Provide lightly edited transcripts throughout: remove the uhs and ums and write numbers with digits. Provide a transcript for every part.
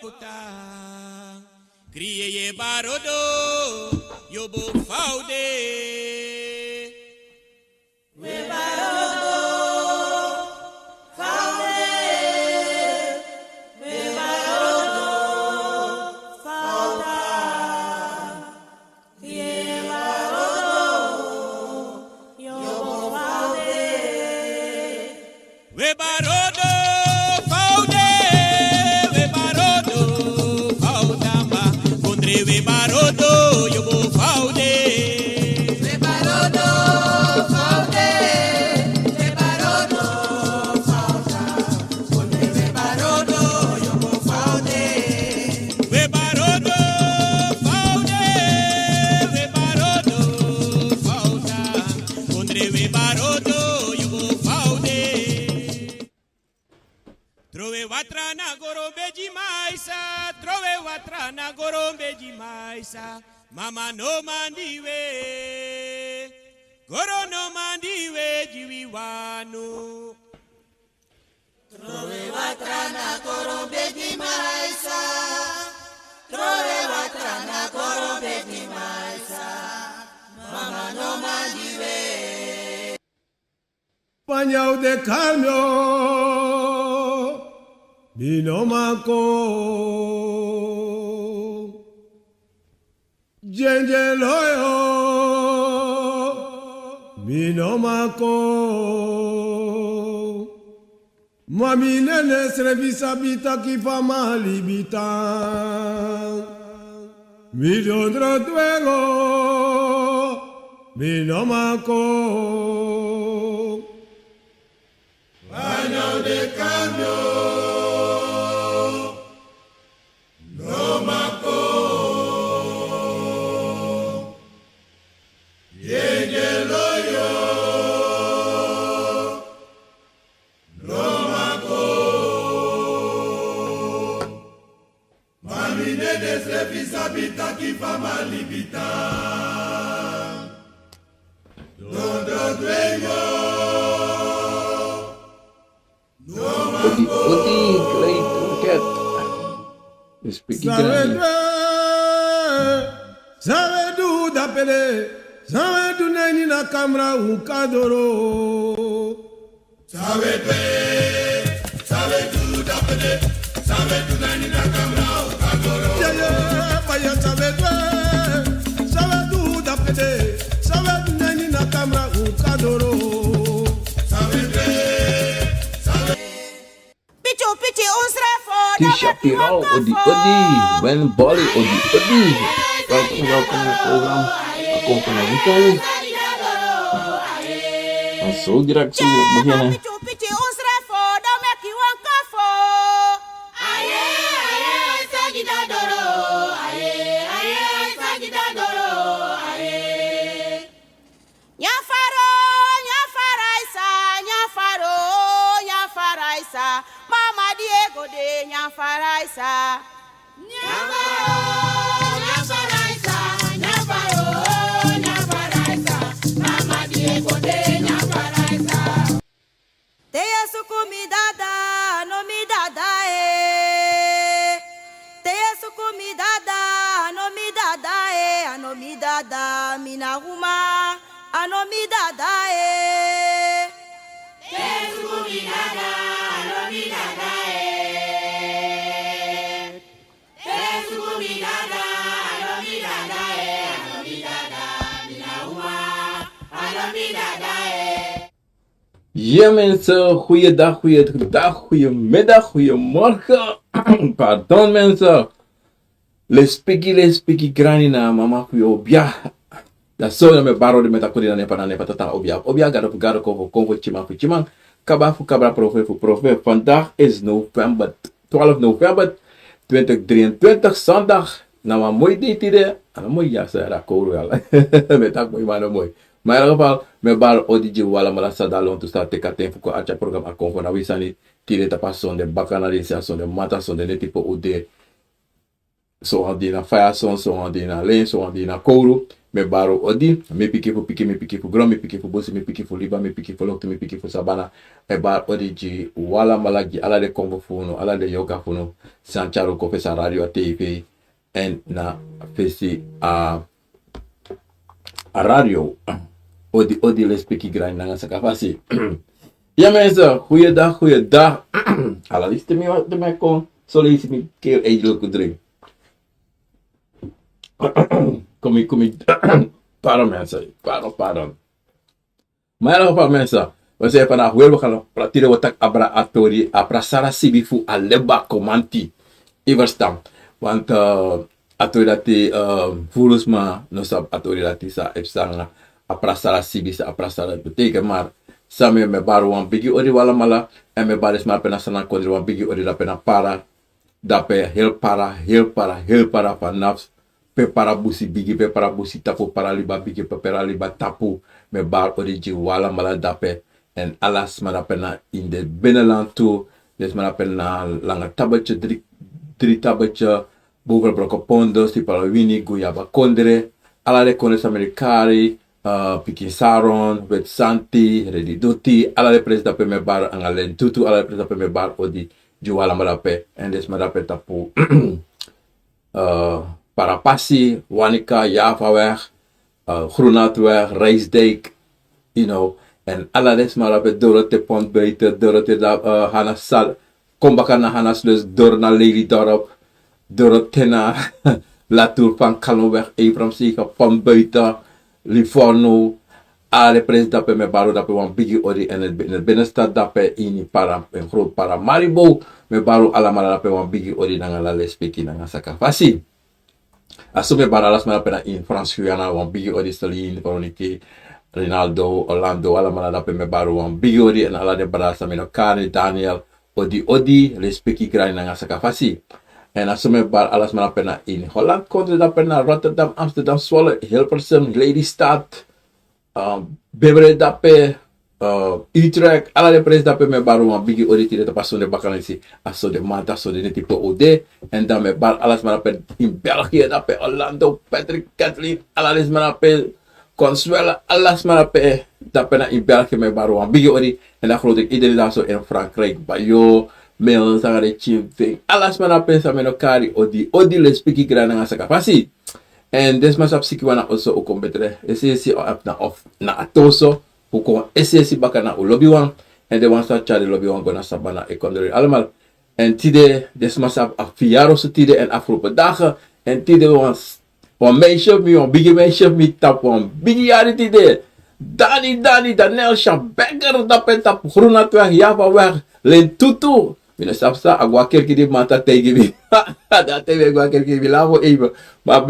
fauta. Criye barodo, yobo faude. We barodo, faude. We barodo, fauda. Criye barodo, yobo faude. We barodo, faude. We barodo, faudamba. Kondre we barodo, yobo faude. We barodo, faude. We barodo, fauda. Kondre we barodo, yobo faude. We barodo, faude. We barodo, fauda. Kondre we barodo, yobo faude. Trove watra na gorombe de maisa, trove watra na gorombe de maisa. Mama no mandiwe, goro no mandiwe jiwiwano. Trove watrana korombe di maisa. Trove watrana korombe di maisa. Mama no mandiwe. Panyao de cambio, binomako, jenjeloyo, binomako, mami nene servisa bita kifama libita, midondro tuego, binomako. Año de cambio, no maco, yéñelo yo, no maco, mami ne desrevisa bita ki fama libita, donde dueño. Oti, clay, cat. Speaking Sabe du da pele, sabe du neni na camera un cadoro. Sabe du da pele, sabe du neni na camera un cadoro. Vaya sabe du da pele, sabe du neni na camera un cadoro. Pichu unsrefo. Tisha Pirau, odi, Ben Bali, odi. Welkom in het programma Akomfo na Vitali. En zo direct beginnen. Pichu unsrefo. Don't make you want kafo. Aye, sagida doro. Aye, sagida doro. Aye. Nyafaro, nyafaraisa. Mama Diego de nyafaraisa. Nyafaraisa. Mama Diego de nyafaraisa. Teya sukumi dada, no mi dada Teya sukumi dada, no mi dada ano mi dada, mina huma, ano mi dada Teya sukumi dada, no mi dada Teya sukumi dada, no mi dada ano mi dada, mina huma, ano mi dada Ja mensen, goeiedag, goedemiddag, goedemorgen. Pardon mensen. Les piki grani na mama kuyo Obia. Da so na me baro de metakuri na nepa tata Obia. Obia gado konvo chimang. Kabra profe. Vandaag is november, 12 november 2023, zondag. Na ma mooi ditide. Ana mooi ja sa ra koru ala. Metak mooi mana mooi. Maar in ieder geval, me bal odiji wala mala sadalon tu sta teka tempo ko acha program Akomfo na wisani tire ta pason de bakanalisation de mata son de tipo ude so andina faya son so andina len so andina koru me baro odi, me piki fu piki, me piki fu grom, me piki fu bosi, me piki fu liba, me piki fu lokte, me piki fu sabana, e bar odi ji wala malagi, ala de kombo funo, ala de yoga funo, sancharo kofe sa radio a TV, en na fesi a radio, odi les piki grind nanga sakafasi. Ja mensen, goeiedag. Alla liste me wat de mij kon, zo lees ik me keel eindelijk drink. Kom ik, pardon mensen, pardon. Maar in ieder mensen, we zijn vandaag weer, we gaan praten wat abra atori, a Prasara Sibi fu a Leba Akomfo. Iverstam. Want atori dati, volgens mij, no sab atori dati sa epsanga, a Prasara Sibi sa a Prasara betekent, maar Samen me baru wan bigi ori wala mala en me baris ma pena sanan kodri wan bigi ori da pena para dape heel para vanaf pe para busi bigi pe para busi tapu para liba bigi pe para liba tapu me bar ori ji wala mala dape en alas ma da pena in de binnenland toe dus ma da pena langa tabeltje drie tabeltje boven broko pondo si para wini guyaba kondre ala de kondres amerikari Piki Saron, Wet Santi, Redi Duti, alla le presa pe me bar angalen tutu, alla le presa pe me bar odi juala madape, en des madape tapu para passi, Wanika, Javaweg, Groenatweg, Rijsdijk, you know, en alla des madape Dorote Pont buiten, Dorote Hanasal, kombaka na Hanaslus, door na Lelydorp, Dorote na Latour van Kalmweg, Abraham Siga, Pont buiten, Livorno, alle pres dape me baro dape wan bigi ori en het binnenstad dape in para een groot para Maribo me baro alamala dape wan bigi ori nanga la lespeki nanga sakafasi. Aso me baro alas dape na in Frans Guyana wan bigi ori Stalin, Veronike, Rinaldo, Orlando alamala dape me baro wan bigi ori en ala de barasa me no Kane, Daniel, odi lespeki grai nanga sakafasi. En als we bar alles maar pena in Holland konden dat pena Rotterdam, Amsterdam, Zwolle, Hilversum, Lelystad, Beverwijk dape, Utrecht, alle de pres dape me bar een bigi oriti de passo de vakantie, aso de maand, aso de type OD, en dan me bar alles maar pena in België dape, Orlando, Patrick, Kathleen, alles maar pena Consuela, alles maar pena dat pena in België me bar een bigi ori, en dan geloof ik iedereen daar zo in Frankrijk, Bayo. Mel sangare chimfing alas mana pensa meno kari odi le speaki grana nga sakafasi en des mas apsiki wana also o kombetre esesi op na atoso ko esesi bakana o lobby wan en de wan sa chari lobby wan gona sabana e kondori allemaal en tide des mas ap fiaro so tide en afgelopen dagen en tide wan meisje mi wan bigi meisje mi tap wan bigi yari tide Daniel Schabecker dapat tap Groenatweg Javaweg len tutu mina sapsa agwa kerki di mata tegi bi da tebe agwa kerki bi lavo even maar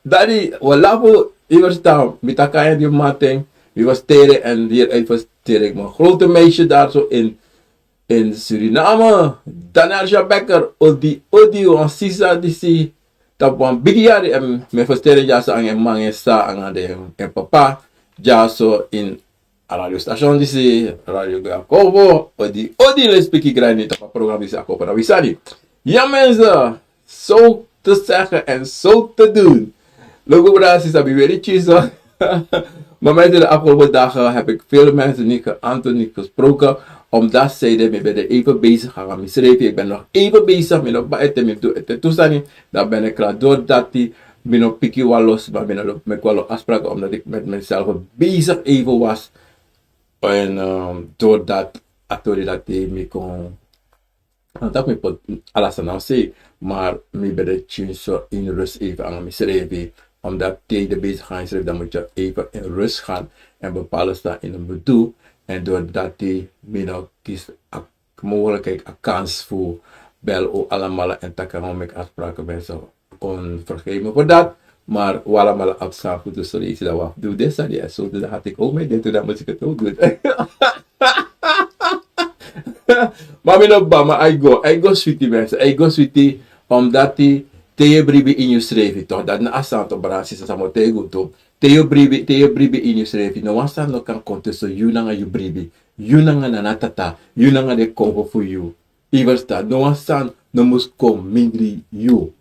dani walavo iwers daar mitaka die mateng wie was tere en hier even tere maar grote meisje daar zo in Suriname Daniel Schabecker odi on sisa disi tap wan bigiari en me fastere jasa ang mange sa ang de en papa jaso in radio station disi radio Akomfo odi les peki grani op programma disi Akomfo Rawisani. Ja mensen, zo te zeggen en zo te doen. Logo braas is abi weer iets zo. Maar met de afgelopen dagen heb ik veel mensen niet gesproken, omdat zij me even bezig gaan misreven. Ik ben nog even bezig met nog bij het toestaan. Dan ben ik klaar door dati. Mino piki walos, maar met wel afspraken omdat ik met mezelf bezig even was. En doordat atori dat me kon dat me pot alasan nou say, maar me bij de chinso in rust even aan misreven. Omdat de bezig gaan schrijven, dan moet je even in rust gaan en bepalen staan in een bedoel. En doordat die me nou kies mogelijkheid, een kans voor bel o allemaal en takken met afspraken ben zo. Vergeef me voor dat, maar allemaal afstaan voor de sollicitatie dat we doen. Dit zei zo, dat had ik ook mee, dit dat moet ik het ook doen. Maar mijn opbama, I go sweetie mensen, I go sweetie, omdat die te bribi in je schrijven toch, dat na asant op brasis is allemaal te goed op. Te bribi in je schrijven, no wastan no kan konteso, you nanga you bribi, you nanga na tata, you nanga de kombo voor you. Iversta, no wastan no mus kom mindri you.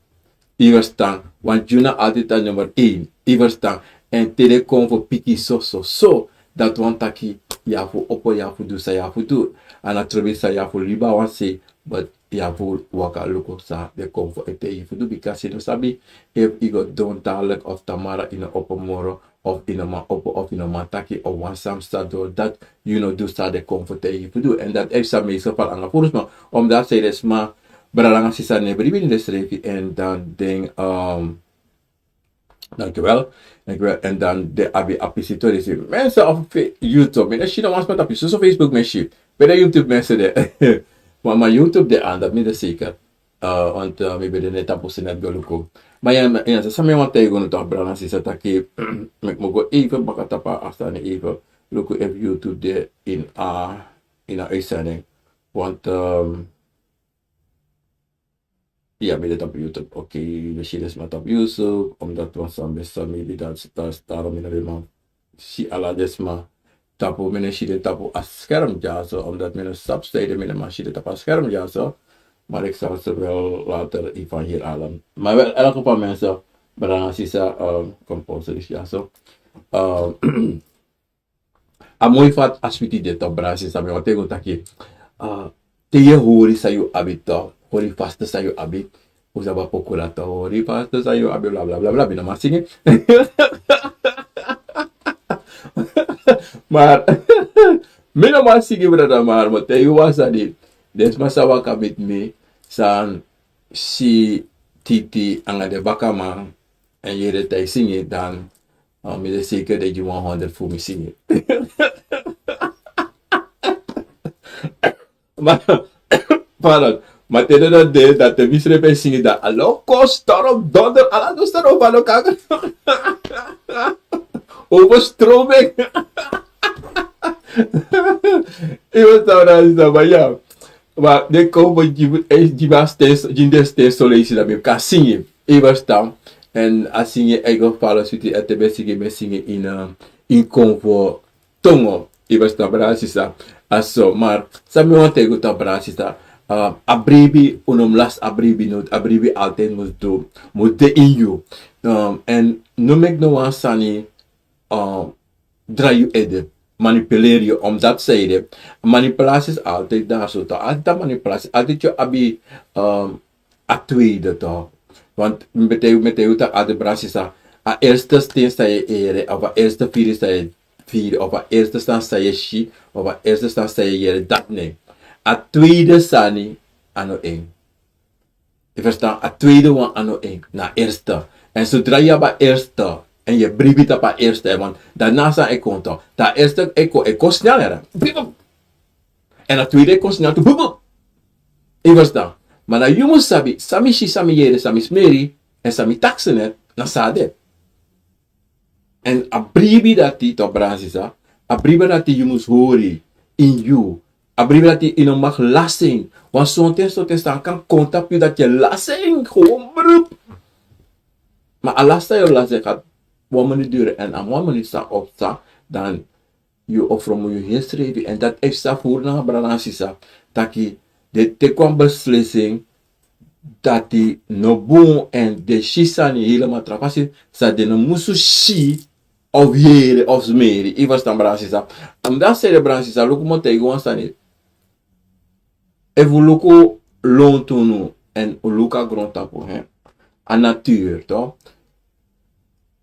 Iverstaan, want Juna altijd aan nummer 1. Iverstaan. En telecom voor piki so. Dat want taki ja voor oppo ja voor do sa ja voor do. En natuurlijk sa ja voor liba wan se. But ja voor waka loko sa de kom voor ete voor do. Because you sabi if you go down dadelijk of tamara in een oppomoro. Of in een man oppo of in een man taki of wan sam sta door dat do sa de kom voor ete voor do. En dat heeft sa meestal van aan voor maar omdat ze dus maar berang sisa nebri in de streek en dan ding dankjewel. En dan de abi apisitor is mensen op YouTube. En als je dan was met op je Facebook mensen. Bij de YouTube mensen de. Maar YouTube de aan dat niet zeker. Want we ben net op ons net gelukkig. Maar ja, ze zijn me tegen ons toch branden is dat ik me go even bakatapa afstaan even. Look op YouTube de in een uitzending. Want ja, met het op YouTube. Oké, misschien is het op YouTube, omdat we samen met familie dat daarom in de man zie alla desma tapo mensen tapo als scherm ja zo, omdat men een substeden met een machine tapo als scherm ja zo. Maar ik zal ze wel later van hier halen. Maar wel elke paar mensen belangrijk is composers ja zo. A mooi vat als we dit op brasis samen wat ik denk te je horen sa je abito. Hori vaste sa yo abi. Usaba pokulata hori vaste sa yo abi bla bla bla bla. Bina masing maar mina masing brada maar te yo wasadi. Des masawa kabit me san si titi angade bakama en jere tay singe dan me de zeker dat je 100 voor me singe. Maar maar tegen dat de dat de misrepen zingen dat allo kost daarop donder alla dus daarop allo kaken overstroming ik was daar dat maar ja maar de komen die was de solutie dat we kan zingen ik was dan en als zingen ik ook vallen zit het te zingen in convo tongo ik was daar brasisa aso maar samen wat ik dat brasisa abribi unom last abribi not abribi altijd moet de in you en no make no one sani draai je edit manipuleer je omdat zij de manipulatie is altijd daar zo toch altijd manipulatie altijd je abi a tweede toch want met de dat aan de brasis a eerste steen sta je ere of a eerste vier sta je vier of a eerste staan sta je shi of a eerste staan sta je ere dat nee a tweede sani ano eng. Je verstaat, a tweede one ano eng. Na eerste. En zodra je bij eerste en je briefje op a eerste, want daarna zijn ik konto. Dat eerste ik kon sneller. En a tweede kon sneller. Je verstaat. Maar dat je moet sabi, sami shi sami jere, sami smeri en sami taxen het, na sade. En a briefje dat die tot brasisa, a briefje dat die je moet horen in you. Abribe dat je in een mag lasting. Want zo'n staan kan contact je dat je lasting gewoon beroep. Maar als je lasting gaat, 1 minuut duren en aan 1 minuut staan opstaan, dan je offer moet je heel schrijven. En dat is dat voor een branasisa. Dat je de kwam beslissing dat die no boom en de shisa niet helemaal trapasje. Dat de no musu shi of jere of smeri. Ik was dan branasisa. Omdat ze de branasisa, look mo tegen staan niet. Evoluco lontonu en oluka grondtapo hè. A natuur toch?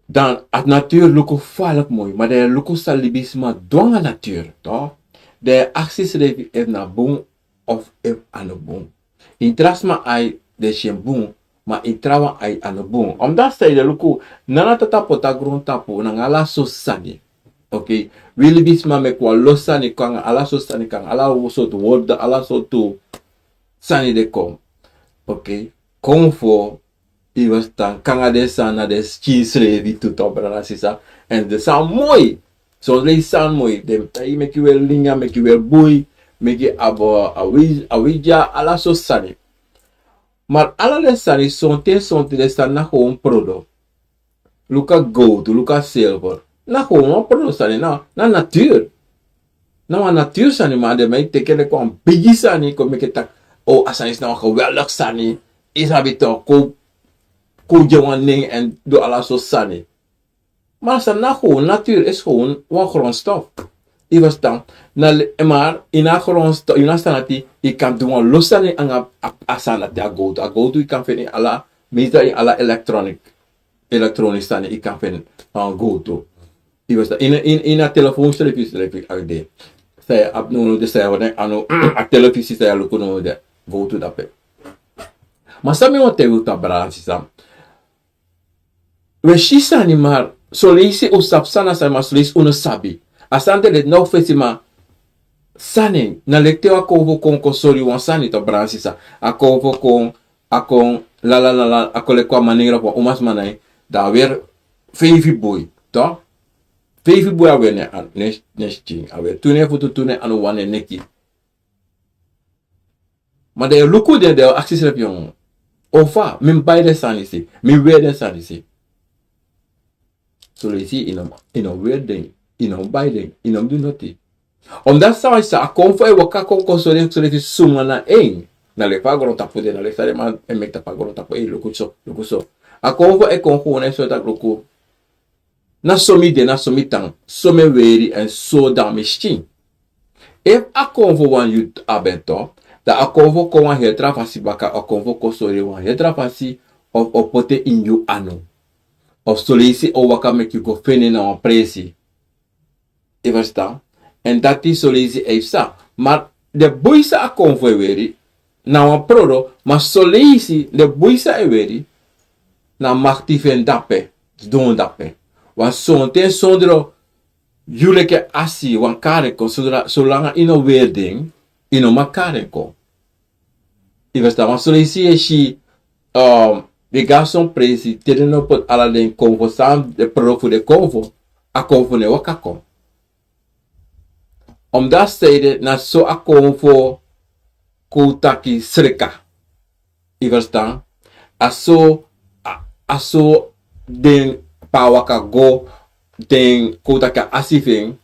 Dan a natuur luko valk mooi, maar de luko salibisma dwang a natuur toch? De acties revi ev na boom of ev aan boom. In trasma ai de shen boom, maar in trawa ai aan boom. Omdat zij de luko nana tatapo ta grondtapo na ngala so sani. Oké, willen bisma me kwa losani kan ala so sani kan ala so to word ala so to sani de kom. Oké, comfort i was dan kan de sana de cheese vi to tobra sisa en de san mooi. So le san mooi de tai make you well linga make you well boy make you abo awija ala so sani. Maar ala de sani son te de sana gewoon product. Luka gold, luka silver. Na gewoon product sani na natuur. Na natuur sani maar de mij tekenen kwam bigi sani kom ik het oh asan is nou geweldig sani. Is habito ko jawaning en do ala so sani. Maar sana gewoon, natuur is gewoon een grondstof. Je verstaan? Maar in een grondstof, in een sanati, je kan doen lossen aan sanati, a go to, je kan vinden alla, meestal in alla elektronisch staan, je kan vinden aan go to. Je verstaan? In een telefoon, televisie, ik saya abnu de saya wana anu a televisi saya lukuno de go to dat. Maar sami wat te wil tabrasi sam. We shisa ni maar solisi o sapsana sa maar solisi uno sabi. Asante le no fesima sani na lekte wa ko kon sori wan sani to bransi sa. Ako kon akon la akole kwa manera kwa umas manai da weer fevi boy, to? Fevi boy awe ne nesting awe tune futu tune anu wane neki. Maar de luku de acties rep yon. Ofa, min bij de sanisi, min weer de sanisi. So je ziet in een weer ding, in een bij ding, in een doen noti. Omdat sa sa Akomfo e waka kon so je suma na een. Na le pagoro tapu de na le sare man e mek ta pagoro tapu e luku so. Akomfo e kon gewoon so dat luku. Na somi de na somi tang, somi weri en so da mistin. If Akomfo wan you abento, da Akomfo kon wan hetra fasi baka Akomfo ko sori wan hetra fasi of pote in you anu. Of solisi o waka make you go fene na wan presi. Je verstaan? En dati solisi eifsa. Maar de buisa Akomfo e weri na wan prodo, maar solisi de buisa e weri na maktifen dape, don dape. Wan sonten sondro juleke asi wan kare ko solanga ino werding ino makare ko. Je verstaan? Want solisi e si de garçon presi tedeno pot ala den konvo sam de prodo de konvo Akomfo ne wakakom. Omdat zeide na so Akomfo kutaki sreka. Je verstaan? Aso den pawaka go den kutaka asifing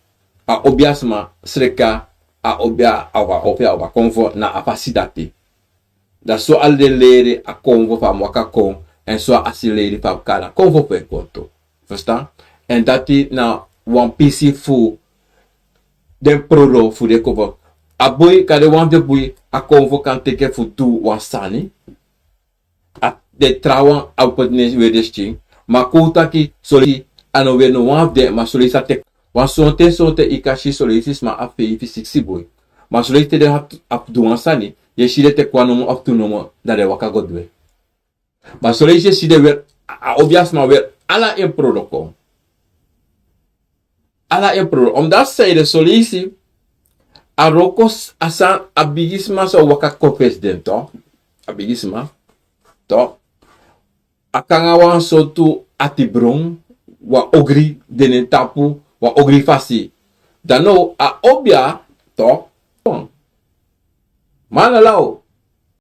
a obiasma sreka a obia awa Akomfo na apasidati. Da so al de lere Akomfo van wakakon en so asilere van kana Akomfo pe konto. Verstaan? En dati na one PC fu den prodo fu de kovo. A boy kade wan de boy Akomfo kan teke fu du wan sani. A de trawan a potne we de sting. Ma kutaki soli ano we no wan de ma soli sa tek. Wan sonte ikashi soli sis ma a fe fi boy. Ma soli te de ap du wan sani. Je shide te kwa nomo of tu nomo da de waka godwe. Ma soli je shide weer obvious ma weer ala in protocol. Ala in protocol. Omdat zij de solisi a rokos asan abigisma so waka kopes den to. Abigisma to. Akanga wan so tu ati brong wa ogri denen tapu wa ogri fasi. Dano a Obia to. Mana lao